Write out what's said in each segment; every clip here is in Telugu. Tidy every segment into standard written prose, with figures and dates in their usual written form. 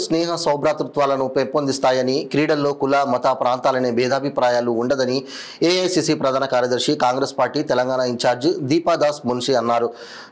స్నేహ సౌభ్రాతృత్వాలను పెంపొందిస్తాయని, క్రీడల్లో కుల మత ప్రాంతాలనే భేదాభిప్రాయాలు ఉండదని ఏఐసిసి ప్రధాన కార్యదర్శి కాంగ్రెస్ పార్టీ తెలంగాణ ఇన్ఛార్జ్ దీపాదాస్ మున్షి అన్నారు.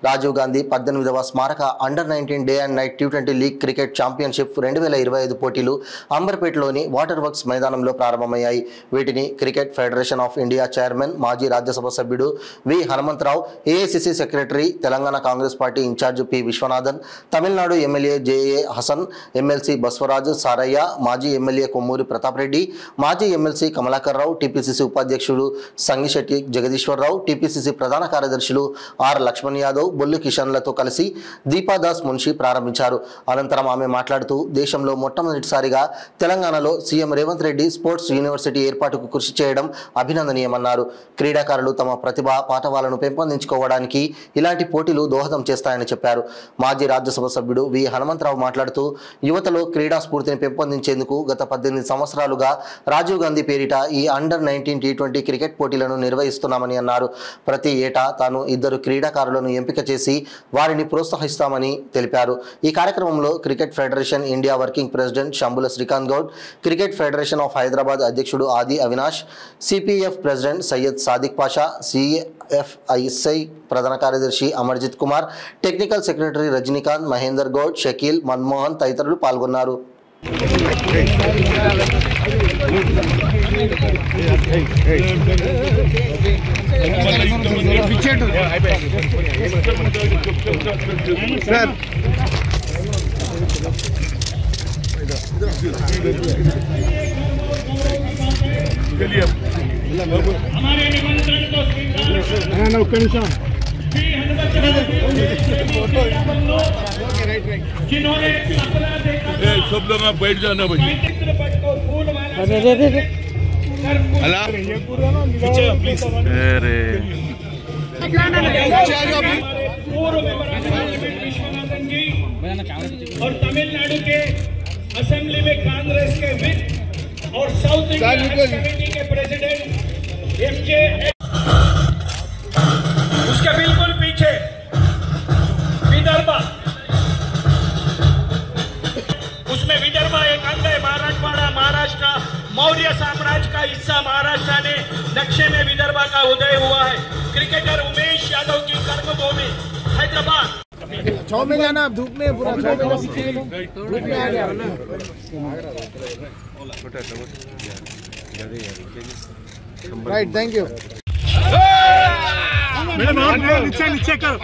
రాజీవ్ గాంధీ 18వ స్మారక under nineteen day and night T20 league cricket championship 2025 పోటీలు అంబర్పేటలోని వాటర్ వర్క్స్ మైదానంలో ప్రారంభమయ్యాయి. వీటిని cricket federation of India chairman, మాజీ రాజ్యసభ సభ్యుడు V Hanumantha Rao, AICC secretary, Telangana Congress party incharge P Vishwanathan, Tamil Nadu MLA JA Hasan, MLC Basavaraju Saraiah, మాజీ ఎమ్మెల్యే కొమ్మూరి ప్రతాప్ రెడ్డి, మాజీ ఎమ్మెల్సీ కమలాకర్ రావు, టీపీసీసీ ఉపాధ్యక్షుడు సంగిశెట్టి జగదీశ్వరరావు, టీపీసీసీ ప్రధాన కార్యదర్శులు ఆర్ లక్ష్మణ్ యాదవ్, బొల్లు కిషన్లతో కలిసి దీపాదాస్ మున్షి ప్రారంభించారు. అనంతరం ఆమె మాట్లాడుతూ దేశంలో మొట్టమొదటిసారిగా తెలంగాణలో CM Revanth Reddy sports university ఏర్పాటుకు కృషి చేయడం అభినందనీయమన్నారు. క్రీడాకారులు తమ ప్రతిభ పాఠవాలను పెంపొందించుకోవడానికి ఇలాంటి పోటీలు దోహదం చేస్తాయని చెప్పారు. మాజీ రాజ్యసభ సభ్యుడు వి హనుమంతరావు మాట్లాడుతూ యువతలో క్రీడా స్ఫూర్తిని పెంపొందించేందుకు గత 18 సంవత్సరాలుగా రాజీవ్ గాంధీ పేరిట ఈ అండర్-19 T20 క్రికెట్ పోటీలను నిర్వహిస్తున్నామని అన్నారు. ప్రతి ఏటా తాను 2 క్రీడాకారులను ఎంపిక చేసి వారిని ప్రోత్సహిస్తామని తెలిపారు. ఈ కార్యక్రమంలో cricket federation India working president Shambula Srikanth Goud, cricket federation of Hyderabad అధ్యక్షుడు ఆది అవినాష్, సిపిఎఫ్ ప్రెసిడెంట్ సయ్యద్ సాదిక్ పాషా, సిఎఫ్ఐఎస్ఐ ప్రధాన కార్యదర్శి అమర్జిత్ కుమార్, టెక్నికల్ సెక్రటరీ రజనీకాంత్, మహేందర్ గౌడ్, షకీల్, మన్మోహన్ తదితరులు పాల్గొన్నారు. हमारे निमंत्रण को स्वीकार जिन्होंने सपना देखा सब लोग आप बैठ जाना भाई पूर्व विश्वनाथन जी और तमिलनाडु के असेंबली में कांग्रेस के विप और साउथ इंडिया कमेटी के प्रेसिडेंट एफजे, उसके बिल्कुल पीछे विदर्भा, उसमें विदर्भा एक अंग है। मराठवाड़ा महाराष्ट्र मौर्य साम्राज्य का हिस्सा महाराष्ट्र ने दक्षिण में विदर्भा का उदय हुआ है। क्रिकेटर उमेश यादव की कर्मभूमि हैदराबाद। 6 में जाना, आप धूप में पूरा 6 में धूप में आ गया राइट। थैंक यू मैडम, आप नीचे करो।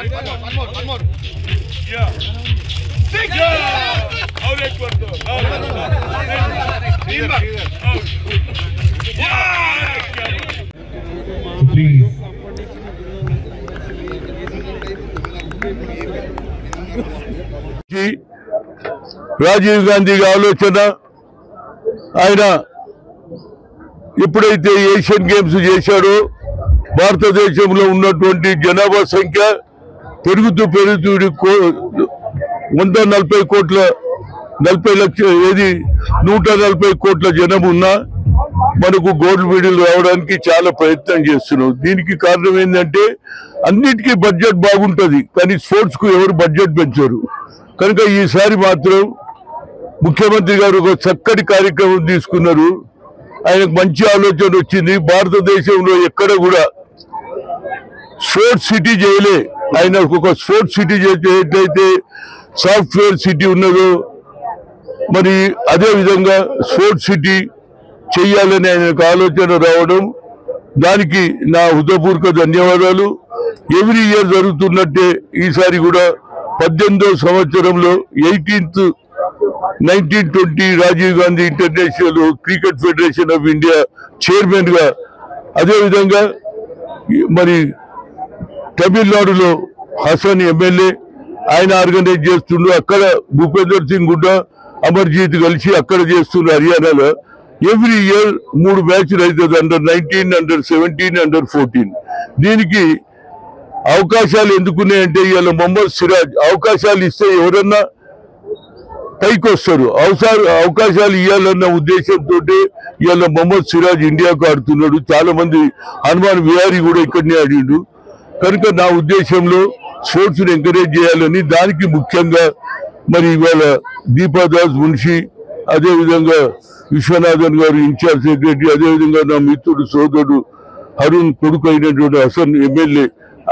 और एक कर दो। प्लीज రాజీవ్ గాంధీ ఆలోచన, ఆయన ఎప్పుడైతే ఏషియన్ గేమ్స్ చేశాడో భారతదేశంలో ఉన్నటువంటి జనాభా సంఖ్య పెరుగుతూ 140 కోట్ల 40 లక్షల 140 కోట్ల జనం ఉన్నా మనకు గోల్డ్ మెడల్ రావడానికి చాలా ప్రయత్నం చేస్తున్నాం. దీనికి కారణం ఏంటంటే అన్నిటికీ బడ్జెట్ బాగుంటుంది, కానీ స్పోర్ట్స్ కు ఎవరు బడ్జెట్ పెంచరు. కనుక ఈసారి మాత్రం ముఖ్యమంత్రి గారు ఒక చక్కటి కార్యక్రమం తీసుకున్నారు. ఆయనకు మంచి ఆలోచన వచ్చింది. భారతదేశంలో ఎక్కడ కూడా స్పోర్ట్స్ సిటీ చేయలే. ఆయన ఒక స్పోర్ట్స్ సిటీ చేసేటైతే సాఫ్ట్వేర్ సిటీ ఉన్నదో మరి అదే విధంగా స్పోర్ట్స్ సిటీ చెయ్యాలని ఆయనకు ఆలోచన రావడం, దానికి నా హృదయపూర్వక ధన్యవాదాలు. ఎవ్రీ ఇయర్ జరుగుతున్నట్టే ఈసారి కూడా 18వ సంవత్సరంలో 1920 Rajiv Gandhi international cricket federation of India chairman గా, అదేవిధంగా మరి తమిళనాడులో హసన్ ఎమ్మెల్యే ఆయన ఆర్గనైజ్ చేస్తుండ్రు. అక్కడ భూపేందర్ సింగ్ గుడ్డా, అమర్జీత్ కలిసి అక్కడ చేస్తున్నారు హర్యానాలో. ఎవ్రీ ఇయర్ 3 మ్యాచ్లు అవుతుంది, అండర్-19, అండర్-17, అండర్-14. దీనికి అవకాశాలు ఎందుకున్నాయంటే ఇవాళ మొహమ్మద్ సిరాజ్ అవకాశాలు ఇస్తే ఎవరన్నా పైకి వస్తారు. అవకాశాలు ఇవ్వాలన్న ఉద్దేశంతో ఇవాళ మొహమ్మద్ సిరాజ్ ఇండియాకు ఆడుతున్నాడు. చాలా మంది హనుమాన్ విహారీ కూడా ఇక్కడనే ఆడిండు. కనుక నా ఉద్దేశంలో స్పోర్ట్స్ ని ఎంకరేజ్ చేయాలని, దానికి ముఖ్యంగా మరి ఇవాళ దీపాదాస్ మున్షి, అదేవిధంగా విశ్వనాథన్ గారు ఇన్ఛార్జ్ సెక్రటరీ, అదేవిధంగా నా మిత్రుడు సోదరుడు అరుణ్ కొడుకు అయినటువంటి హసన్ ఎమ్మెల్యే,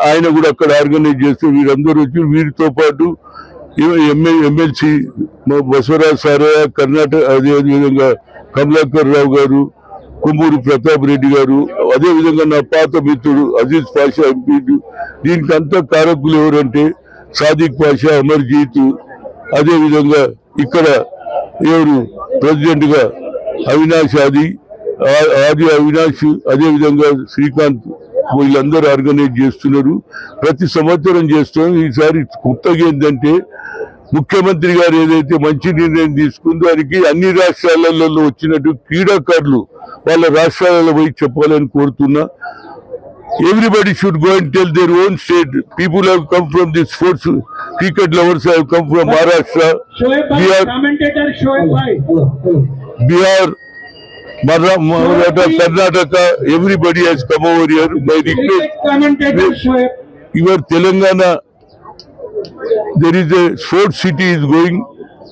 ఆయన కూడా అక్కడ ఆర్గనైజ్ చేస్తే వీరందరూ వచ్చి, వీరితో పాటు ఎమ్మెల్సీ బసవరాజ్ సారయ్య, కర్ణాటక, అదేవిధంగా కమలాకర్ రావు గారు, కొమ్మూరు ప్రతాప్ రెడ్డి గారు, అదేవిధంగా నా పాత మిత్రుడు అజీజ్ పాషా ఎంపీ. దీనికి అంతా కారకులు ఎవరంటే సాదిక్ పాషా, అమర్జీత్, అదేవిధంగా ఇక్కడ ఎవరు ప్రెసిడెంట్ గా అవినాష్ ఆది అవినాష్, అదేవిధంగా శ్రీకాంత్, వీళ్ళందరూ ఆర్గనైజ్ చేస్తున్నారు. ప్రతి సంవత్సరం చేస్తాం. ఈసారి కొత్తగా ఏంటంటే ముఖ్యమంత్రి గారు ఏదైతే మంచి నిర్ణయం తీసుకుందో దానికి అన్ని రాష్ట్రాలలో వచ్చినట్టు క్రీడాకారులు వాళ్ళ రాష్ట్రాలలో పోయి చెప్పాలని కోరుతున్నా. Everybody should go and tell their own state. People have come from the sports, cricket lovers have come from Maharashtra, Bihar, Maratha, Karnataka. Everybody has come over here. By request, your Telangana, there is a sports city is going.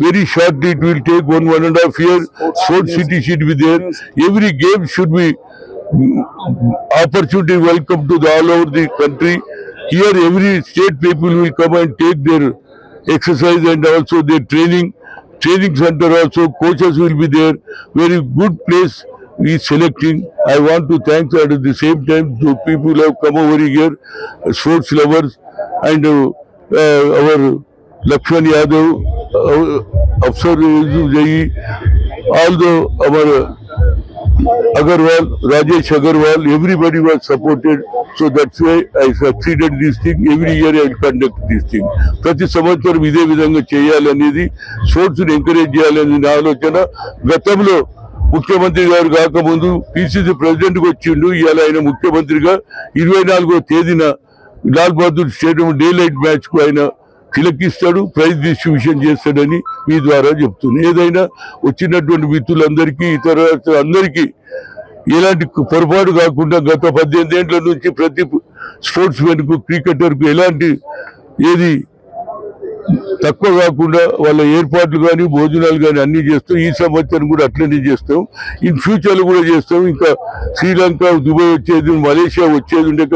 Very shortly, it will take 1.5 years. Sports city should be there. Every game should be opportunity welcome to all over the country. Here every state people will come and take their exercise and also their training center also, coaches will be there. Very good place we selecting. I want to thank at the same time the people who have come over here, sports lovers, and our Lakshman Yadav, Afsar Jai, all the our Agarwal, Rajesh Agarwal, everybody was supported. So that's why I succeeded this thing. Every year I will conduct this thing. ప్రతి సంవత్సరం ఇదే విధంగా చేయాలనేది, స్పోర్ట్స్ ని ఎంకరేజ్ చేయాలనేది నా ఆలోచన. గతంలో ముఖ్యమంత్రి గారు కాకముందు పిసిసి ప్రెసిడెంట్ గా వచ్చిండు. ఇవాళ ఆయన ముఖ్యమంత్రిగా 24వ తేదీన Lal Bahadur stadium day light match కు ఆయన తిలకిస్తాడు, ప్రైజ్ డిస్ట్రిబ్యూషన్ చేస్తాడని మీ ద్వారా చెప్తున్నాను. ఏదైనా వచ్చినటువంటి మిత్రులందరికీ, ఇతర అందరికీ ఎలాంటి పొరపాటు కాకుండా గత 18 ఏళ్ల నుంచి ప్రతి స్పోర్ట్స్ మెన్ కు, క్రికెటర్ కు ఎలాంటి ఏది తక్కువ కాకుండా వాళ్ళ ఏర్పాట్లు కానీ, భోజనాలు కానీ అన్ని చేస్తాం. ఈ సంవత్సరం కూడా అట్లనే చేస్తాం. ఇన్ ఫ్యూచర్ లో కూడా చేస్తాం. ఇంకా శ్రీలంక, దుబాయ్ వచ్చేది, మలేషియా వచ్చేది ఉండే